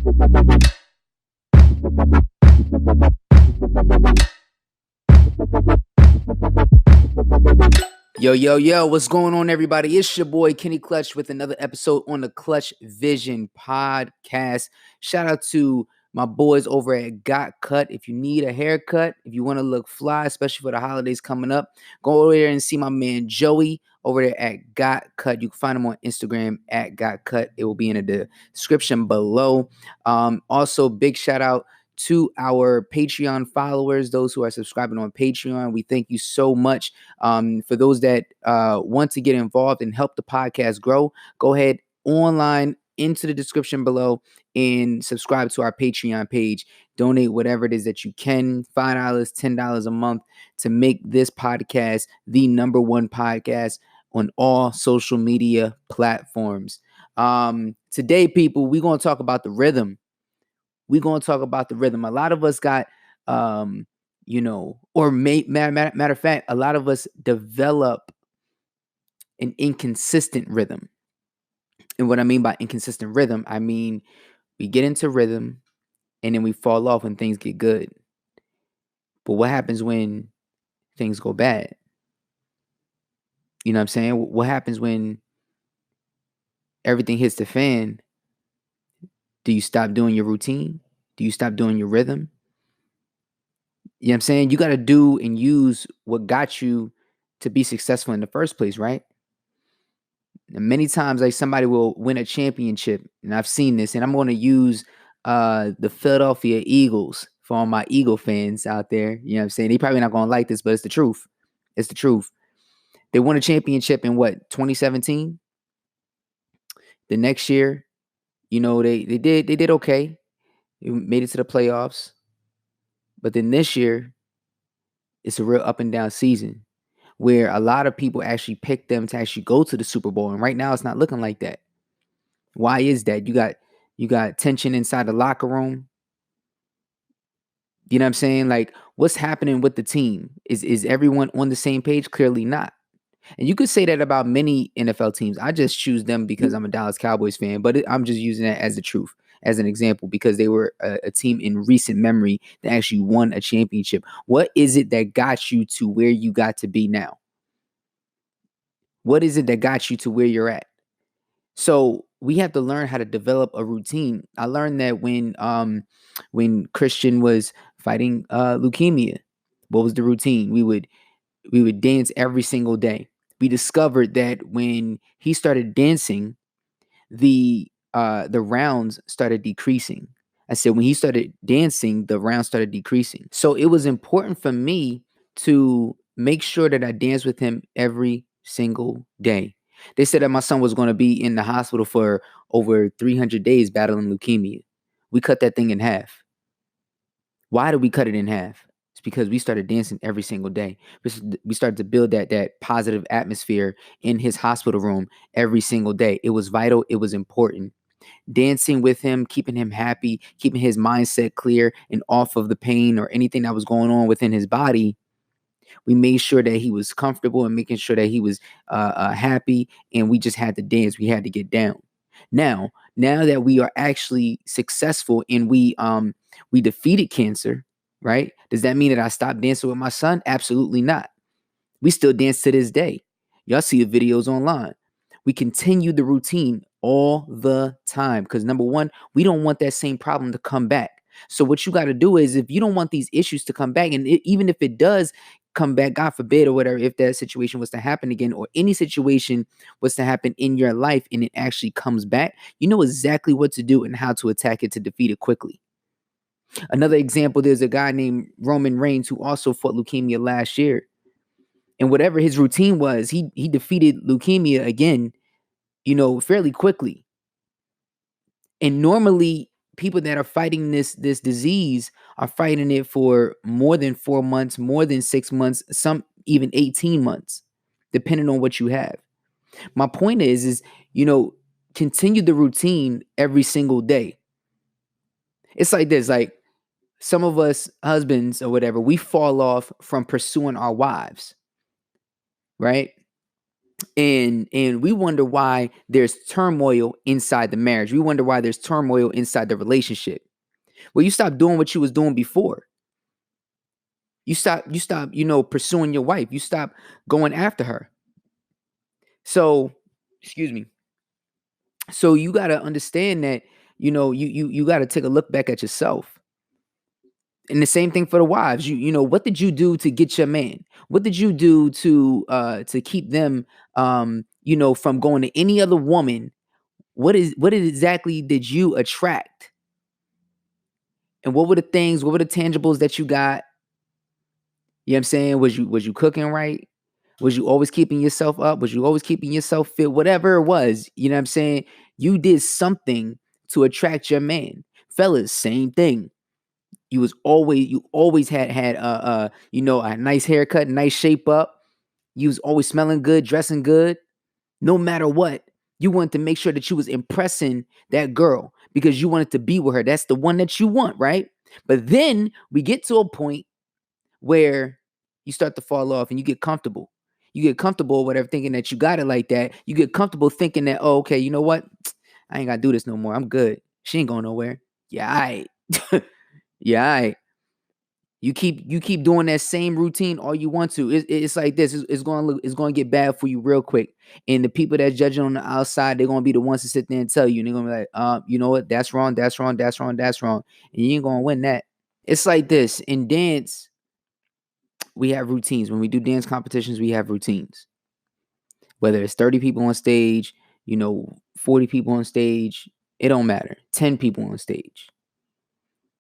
Yo, what's going on, everybody? It's your boy Kenny Clutch with another episode on the Clutchvision podcast. Shout out to my boys over at Got Cut. If you need a haircut, if you want to look fly, especially for the holidays coming up, go over there and see my man Joey over there at Got Cut. You can find him on Instagram at Got Cut. It will be in the description below. Also, big shout out to our Patreon followers, those who are subscribing on Patreon. We thank you so much. For those that want to get involved and help the podcast grow, go ahead online into the description below and subscribe to our Patreon page. Donate whatever it is that you can, $5, $10 a month, to make this podcast the number one podcast on all social media platforms. Today, people, we're going to talk about the rhythm. We're going to talk about the rhythm. A lot of us got, matter of fact, a lot of us develop an inconsistent rhythm. And what I mean by inconsistent rhythm, I mean we get into rhythm and then we fall off when things get good. But what happens when things go bad? You know what I'm saying? What happens when everything hits the fan? Do you stop doing your routine? Do you stop doing your rhythm? You know what I'm saying? You got to do and use what got you to be successful in the first place, right? And many times, like, somebody will win a championship, and I've seen this, and I'm going to use the Philadelphia Eagles for all my Eagle fans out there. You know what I'm saying? They probably not going to like this, but it's the truth. It's the truth. They won a championship in 2017? The next year, they did okay. They made it to the playoffs. But then this year, it's a real up and down season where a lot of people actually picked them to actually go to the Super Bowl. And right now it's not looking like that. Why is that? You got tension inside the locker room. You know what I'm saying? Like, what's happening with the team? Is everyone on the same page? Clearly not. And you could say that about many NFL teams. I just choose them because I'm a Dallas Cowboys fan, but I'm just using that as the truth, as an example, because they were a team in recent memory that actually won a championship. What is it that got you to where you got to be now? What is it that got you to where you're at? So we have to learn how to develop a routine. I learned that when Christian was fighting leukemia, what was the routine? We would dance every single day. We discovered that when he started dancing, the rounds started decreasing. I said when he started dancing, the rounds started decreasing. So it was important for me to make sure that I danced with him every single day. They said that my son was going to be in the hospital for over 300 days battling leukemia. We cut that thing in half. Why did we cut it in half? It's because we started dancing every single day. We started to build that positive atmosphere in his hospital room every single day. It was vital. It was important. Dancing with him, keeping him happy, keeping his mindset clear and off of the pain or anything that was going on within his body. We made sure that he was comfortable and making sure that he was happy, and we just had to dance. We had to get down. Now that we are actually successful and we defeated cancer, right? Does that mean that I stopped dancing with my son? Absolutely not. We still dance to this day. Y'all see the videos online. We continue the routine all the time because, number one, we don't want that same problem to come back. So what you got to do is, if you don't want these issues to come back, and even if it does come back, God forbid, or whatever, if that situation was to happen again, or any situation was to happen in your life and it actually comes back, you know exactly what to do and how to attack it to defeat it quickly. Another example, there's a guy named Roman Reigns who also fought leukemia last year. And whatever his routine was, he defeated leukemia again, fairly quickly. And normally people that are fighting this disease are fighting it for more than 4 months, more than 6 months, some even 18 months, depending on what you have. My point is, continue the routine every single day. It's like this, like some of us husbands or whatever, we fall off from pursuing our wives, right? And we wonder why there's turmoil inside the marriage. We wonder why there's turmoil inside the relationship. Well, you stop doing what you was doing before. You stop, pursuing your wife. You stop going after her. So, excuse me. So you got to understand that, you got to take a look back at yourself. And the same thing for the wives. What did you do to get your man? What did you do to keep them from going to any other woman? What exactly did you attract? And what were the things, what were the tangibles that you got? You know what I'm saying? Was you cooking right? Was you always keeping yourself up? Was you always keeping yourself fit? Whatever it was, you know what I'm saying? You did something to attract your man. Fellas, same thing. You always had a nice haircut, nice shape up. You was always smelling good, dressing good. No matter what, you wanted to make sure that you was impressing that girl because you wanted to be with her. That's the one that you want, right? But then we get to a point where you start to fall off and you get comfortable. You get comfortable, whatever, thinking that you got it like that. You get comfortable thinking that, oh, okay, you know what? I ain't gotta do this no more. I'm good. She ain't going nowhere. Yeah, all right. Yeah, all right. You keep doing that same routine all you want to. It's like this. It's going to get bad for you real quick. And the people that judging on the outside, they're going to be the ones to sit there and tell you. And they're going to be like, you know what? That's wrong. That's wrong. That's wrong. That's wrong. And you ain't going to win that. It's like this. In dance, we have routines. When we do dance competitions, we have routines. Whether it's 30 people on stage, 40 people on stage, it don't matter. 10 people on stage.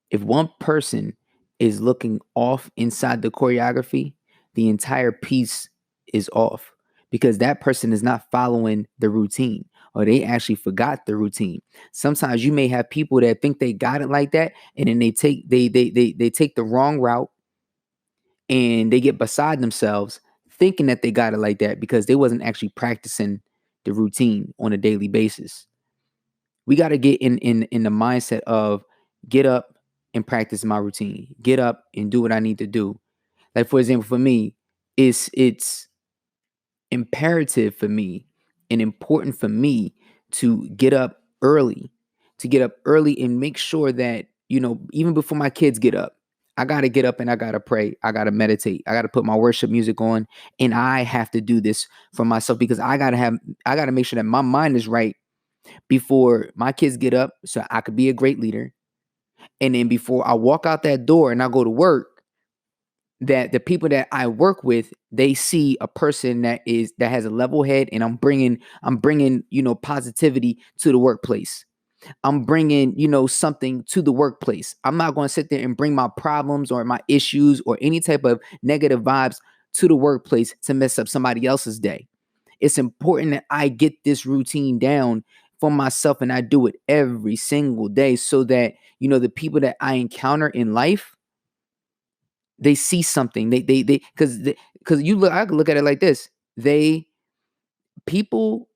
If one person is looking off inside the choreography, the entire piece is off because that person is not following the routine or they actually forgot the routine. Sometimes you may have people that think they got it like that and then they take the wrong route and they get beside themselves thinking that they got it like that because they wasn't actually practicing the routine on a daily basis. We got to get in the mindset of get up and practice my routine. Get up and do what I need to do. Like for example, for me, it's imperative for me and important for me to get up early and make sure that, even before my kids get up, I got to get up and I got to pray. I got to meditate. I got to put my worship music on and I have to do this for myself because I got to make sure that my mind is right before my kids get up so I could be a great leader. And then before I walk out that door and I go to work, that the people that I work with, they see a person that has a level head and I'm bringing, positivity to the workplace. I'm bringing, something to the workplace. I'm not going to sit there and bring my problems or my issues or any type of negative vibes to the workplace to mess up somebody else's day. It's important that I get this routine down for myself and I do it every single day so that, the people that I encounter in life, they see something. Because I could look at it like this. People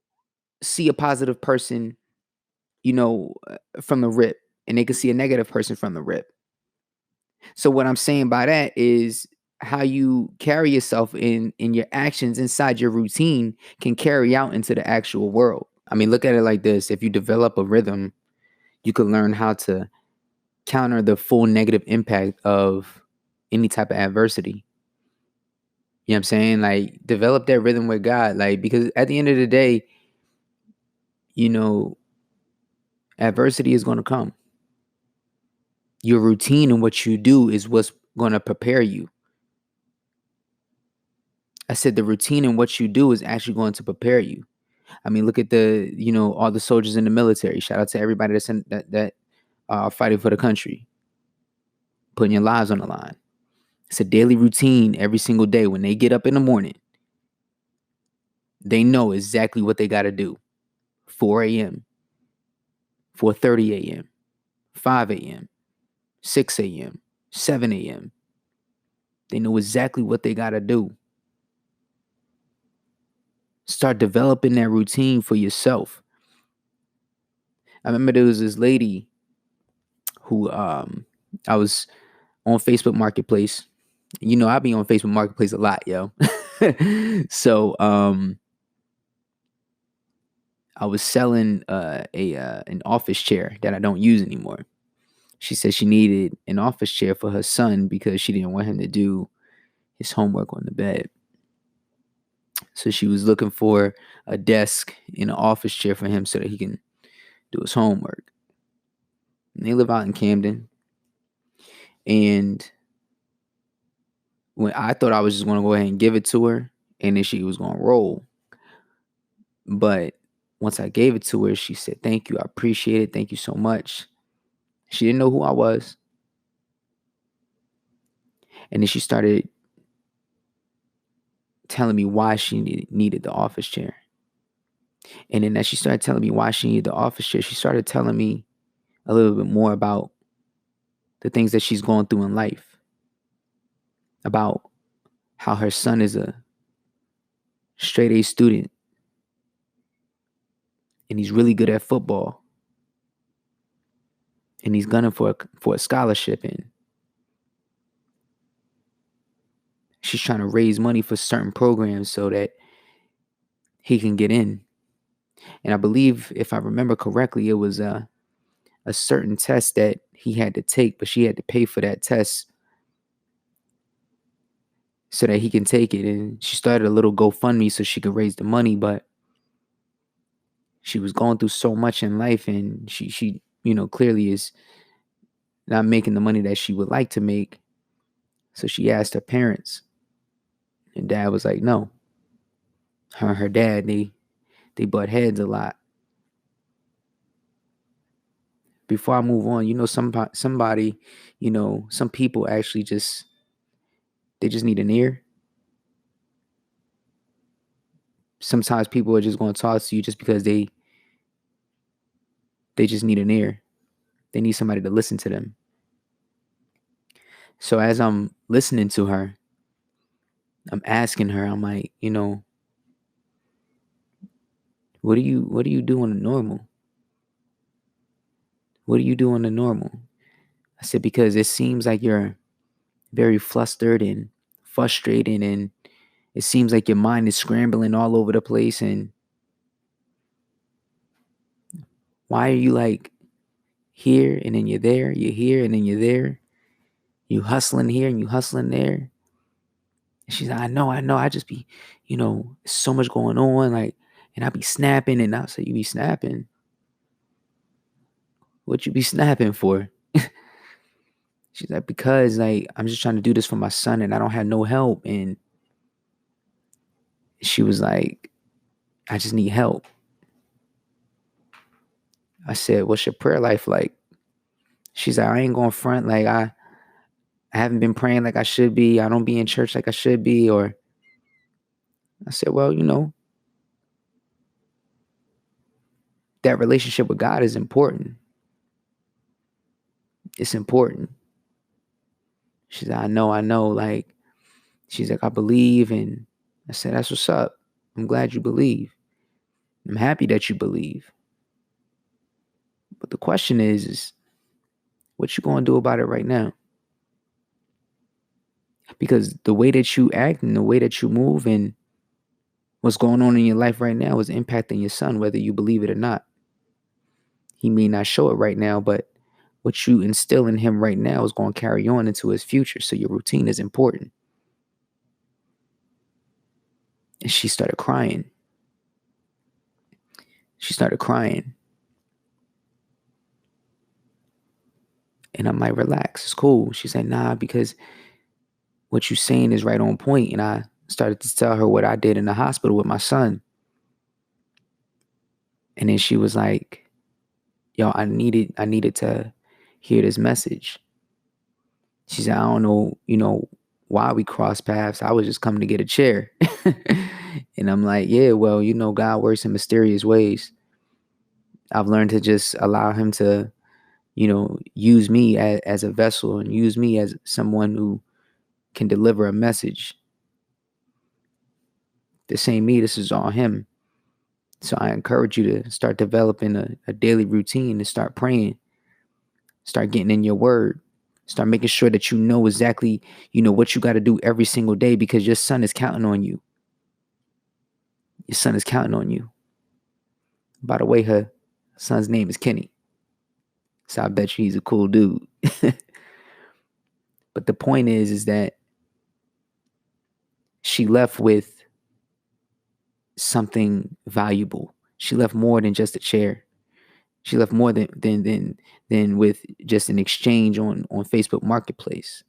see a positive person, from the rip, and they can see a negative person from the rip. So what I'm saying by that is how you carry yourself in your actions inside your routine can carry out into the actual world. I mean, look at it like this. If you develop a rhythm, you can learn how to counter the full negative impact of any type of adversity. You know what I'm saying? Like, develop that rhythm with God. Like, because at the end of the day, adversity is going to come. Your routine and what you do is what's going to prepare you. I said the routine and what you do is actually going to prepare you. I mean, look at all the soldiers in the military. Shout out to everybody that fighting for the country, putting your lives on the line. It's a daily routine every single day. When they get up in the morning, they know exactly what they got to do. 4 a.m., 4:30 a.m., 5 a.m., 6 a.m., 7 a.m. They know exactly what they got to do. Start developing that routine for yourself. I remember there was this lady who I was on Facebook Marketplace. I be on Facebook Marketplace a lot, yo. So I was selling an office chair that I don't use anymore. She said she needed an office chair for her son because she didn't want him to do his homework on the bed. So she was looking for a desk and an office chair for him so that he can do his homework. And they live out in Camden. And when I thought I was just going to go ahead and give it to her, and then she was going to roll. But once I gave it to her, she said, "Thank you. I appreciate it. Thank you so much." She didn't know who I was. And then she started telling me why she needed the office chair. And then as she started telling me why she needed the office chair, she started telling me a little bit more about the things that she's going through in life, about how her son is a straight A student and he's really good at football and he's gunning for a scholarship, and she's trying to raise money for certain programs so that he can get in. And I believe, if I remember correctly, it was a certain test that he had to take, but she had to pay for that test so that he can take it. And she started a little GoFundMe so she could raise the money, but she was going through so much in life, and she clearly is not making the money that she would like to make. So she asked her parents, and dad was like, no. Her and her dad, they butt heads a lot. Before I move on, somebody, some people actually they just need an ear. Sometimes people are just going to talk to you just because they just need an ear. They need somebody to listen to them. So as I'm listening to her, I'm asking her, I'm like, what do you do on the normal? What do you do on the normal? I said, because it seems like you're very flustered and frustrated, and it seems like your mind is scrambling all over the place. And why are you like here and then you're there, you're here and then you're there, you hustling here and you hustling there? And she's like, I know, I just be, so much going on, like, and I be snapping. And I say, you be snapping? What you be snapping for? She's like, because like I'm just trying to do this for my son and I don't have no help. And she was like, I just need help. I said, what's your prayer life like? She's like, I ain't going front. Like I haven't been praying like I should be. I don't be in church like I should be. Or I said, well, that relationship with God is important. It's important. She's like, I know. Like, she's like, I believe. And I said, that's what's up. I'm glad you believe. I'm happy that you believe. But the question is what you going to do about it right now? Because the way that you act and the way that you move and what's going on in your life right now is impacting your son, whether you believe it or not. He may not show it right now, but what you instill in him right now is going to carry on into his future. So your routine is important. And she started crying. And I'm like, relax, it's cool. She said, nah, because what you're saying is right on point. And I started to tell her what I did in the hospital with my son. And then she was like, yo, I needed to hear this message. She said, I don't know, why we crossed paths. I was just coming to get a chair. And I'm like, yeah, well, God works in mysterious ways. I've learned to just allow him to, use me as a vessel and use me as someone who can deliver a message. This ain't me, this is all him. So I encourage you to start developing a daily routine and start praying. Start getting in your word. Start making sure that you know exactly, what you got to do every single day, because your son is counting on you. Your son is counting on you. By the way, her son's name is Kenny. So I bet you he's a cool dude. But the point is that she left with something valuable. She left more than just a chair. She left more than with just an exchange on Facebook Marketplace.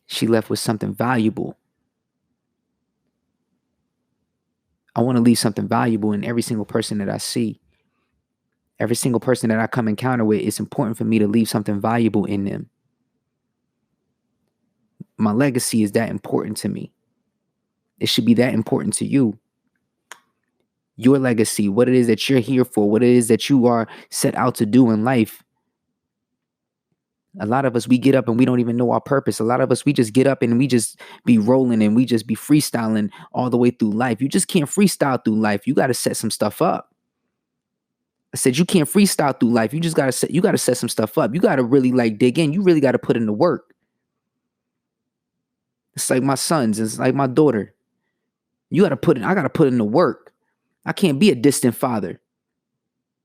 She left with something valuable. I want to leave something valuable in every single person that I see. Every single person that I come encounter with, it's important for me to leave something valuable in them. My legacy is that important to me. It should be that important to you. Your legacy, what it is that you're here for, what it is that you are set out to do in life. A lot of us, we get up and we don't even know our purpose. A lot of us, we just get up and we just be rolling and we just be freestyling all the way through life. You just can't freestyle through life. You got to set some stuff up. I said you can't freestyle through life. You just gotta set some stuff up. You gotta really like dig in. You really gotta put in the work. It's like my sons, it's like my daughter. I gotta put in the work. I can't be a distant father.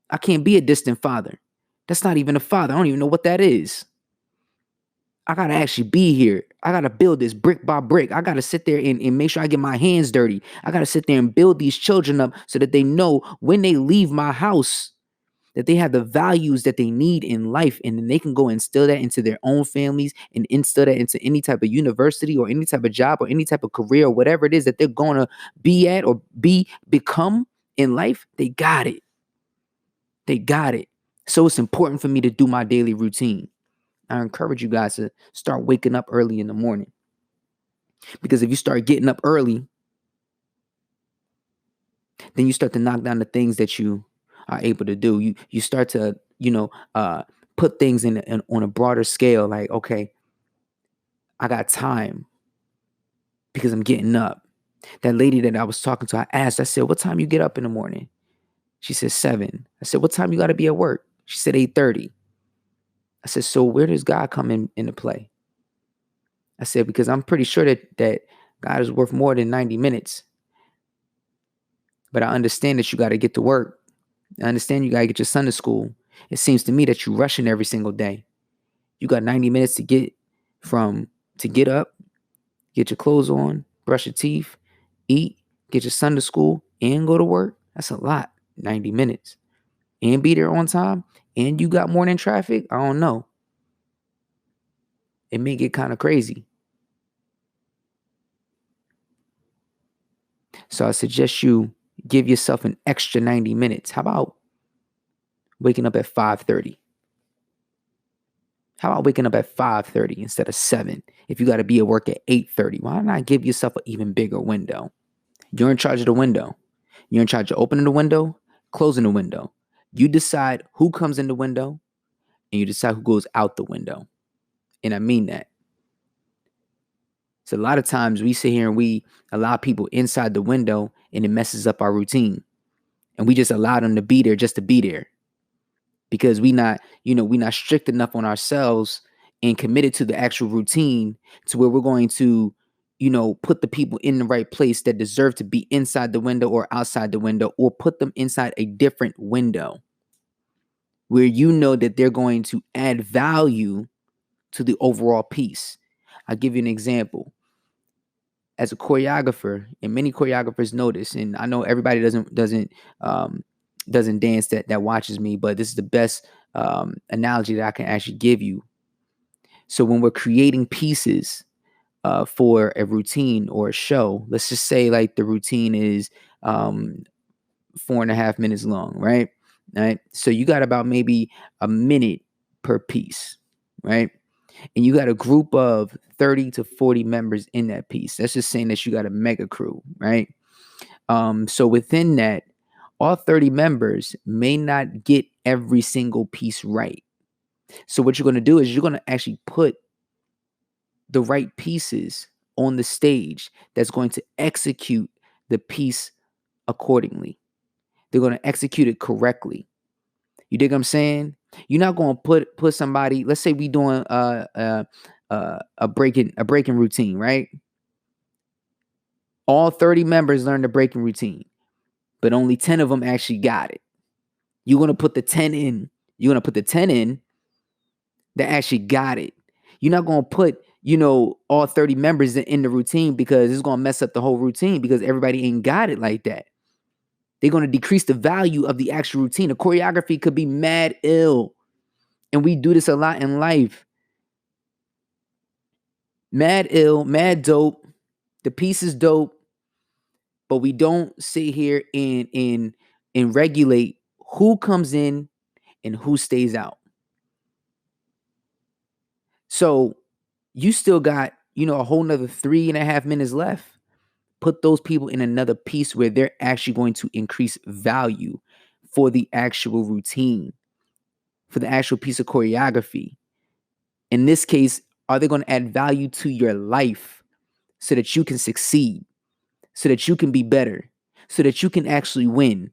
I can't be a distant father. That's not even a father. I don't even know what that is. I gotta actually be here. I gotta build this brick by brick. I gotta sit there and make sure I get my hands dirty. I gotta sit there and build these children up so that they know when they leave my house, that they have the values that they need in life, and then they can go instill that into their own families and instill that into any type of university or any type of job or any type of career or whatever it is that they're going to be at or become in life. They got it. They got it. So it's important for me to do my daily routine. I encourage you guys to start waking up early in the morning, because if you start getting up early, then you start to knock down the things that you are able to do. You start to, put things in on a broader scale. Like, okay, I got time because I'm getting up. That lady that I was talking to, I said, what time you get up in the morning? She said 7. I said, what time you got to be at work? She said 8:30. I said, so where does God come into play? I said, because I'm pretty sure that God is worth more than 90 minutes. But I understand that you got to get to work. I understand you got to get your son to school. It seems to me that you're rushing every single day. You got 90 minutes to get up, get your clothes on, brush your teeth, eat, get your son to school, and go to work. That's a lot, 90 minutes. And be there on time, and you got morning traffic. I don't know. It may get kind of crazy. So I suggest you give yourself an extra 90 minutes. How about waking up at 5:30? How about waking up at 5:30 instead of 7? If you got to be at work at 8:30, why not give yourself an even bigger window? You're in charge of the window. You're in charge of opening the window, closing the window. You decide who comes in the window, and you decide who goes out the window. And I mean that. So a lot of times we sit here and we allow people inside the window, and it messes up our routine. And we just allow them to be there just to be there, because we not strict enough on ourselves and committed to the actual routine to where we're going to, put the people in the right place that deserve to be inside the window or outside the window, or put them inside a different window where that they're going to add value to the overall piece. I'll give you an example. As a choreographer, and many choreographers know this, and I know everybody doesn't dance that watches me, but this is the best analogy that I can actually give you. So when we're creating pieces for a routine or a show, let's just say like the routine is 4.5 minutes long, right? Right. So you got about maybe a minute per piece, right? And you got a group of 30 to 40 members in that piece. That's just saying that you got a mega crew, right? So within that, all 30 members may not get every single piece right. So what you're going to do is you're going to actually put the right pieces on the stage that's going to execute the piece accordingly. They're going to execute it correctly. You dig what I'm saying? You're not going to put somebody. Let's say we doing a breaking routine, right? All 30 members learn the breaking routine, but only 10 of them actually got it. You're going to put the 10 in. You're going to put the 10 in that actually got it. You're not going to put, all 30 members in the routine, because it's going to mess up the whole routine, because everybody ain't got it like that. They're going to decrease the value of the actual routine. The choreography could be mad ill. And we do this a lot in life. Mad ill, mad dope. The piece is dope. But we don't sit here and regulate who comes in and who stays out. So you still got, a whole nother 3.5 minutes left. Put those people in another piece where they're actually going to increase value for the actual routine, for the actual piece of choreography. In this case, are they going to add value to your life so that you can succeed, so that you can be better, so that you can actually win?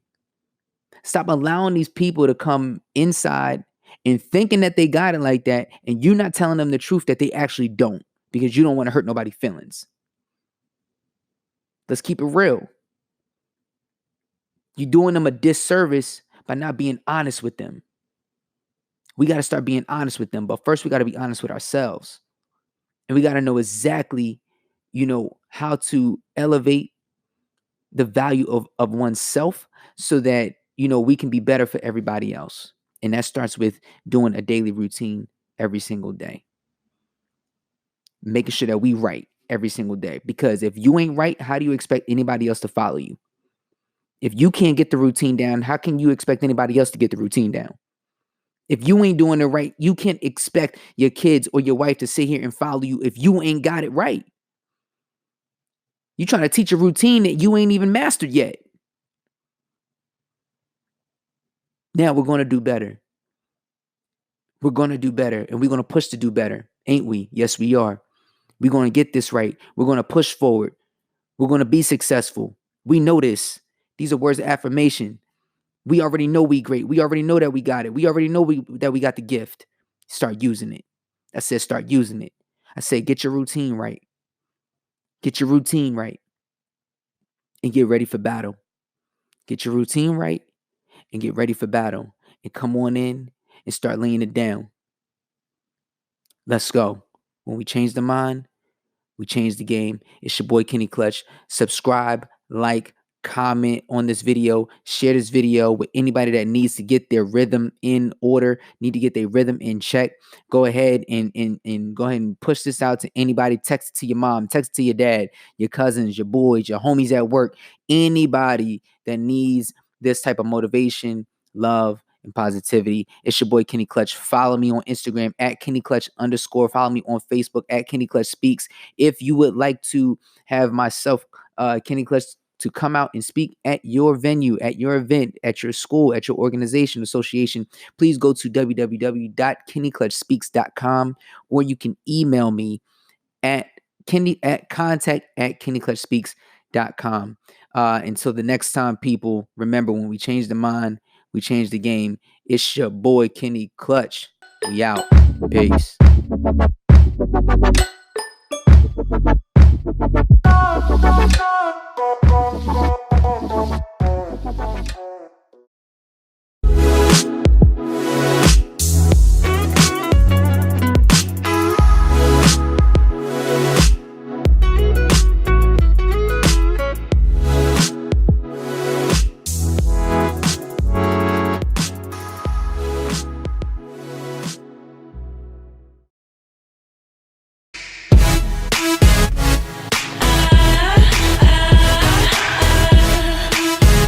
Stop allowing these people to come inside and thinking that they got it like that, and you're not telling them the truth that they actually don't, because you don't want to hurt nobody's feelings. Let's keep it real. You're doing them a disservice by not being honest with them. We got to start being honest with them. But first, we got to be honest with ourselves. And we got to know exactly, how to elevate the value of oneself so that, we can be better for everybody else. And that starts with doing a daily routine every single day. Making sure that we right every single day. Because if you ain't right, how do you expect anybody else to follow you? If you can't get the routine down, how can you expect anybody else to get the routine down? If you ain't doing it right, you can't expect your kids or your wife to sit here and follow you if you ain't got it right. You're trying to teach a routine that you ain't even mastered yet. Now we're going to do better. We're going to do better, and we're going to push to do better, ain't we? Yes, we are. We're going to get this right. We're going to push forward. We're going to be successful. We know this. These are words of affirmation. We already know we great. We already know that we got it. We already know that we got the gift. Start using it. I said start using it. I said get your routine right. Get your routine right. And get ready for battle. Get your routine right and get ready for battle. And come on in and start laying it down. Let's go. When we change the mind, we change the game. It's your boy Kenny Clutch. Subscribe, like, comment on this video, share this video with anybody that needs to get their rhythm in order, need to get their rhythm in check. Go ahead and go ahead and push this out to anybody. Text it to your mom, text it to your dad, your cousins, your boys, your homies at work, anybody that needs this type of motivation, love, and positivity. It's your boy Kenny Clutch. Follow me on Instagram at Kenny Clutch _. Follow me on Facebook at Kenny Clutch Speaks. If you would like to have myself, Kenny Clutch, to come out and speak at your venue, at your event, at your school, at your organization, association, please go to www.kennyclutchspeaks.com, or you can email me at contact@kennyclutchspeaks.com. Until the next time, people, remember, when we change the mind, we change the game. It's your boy Kenny Clutch. We out. Peace.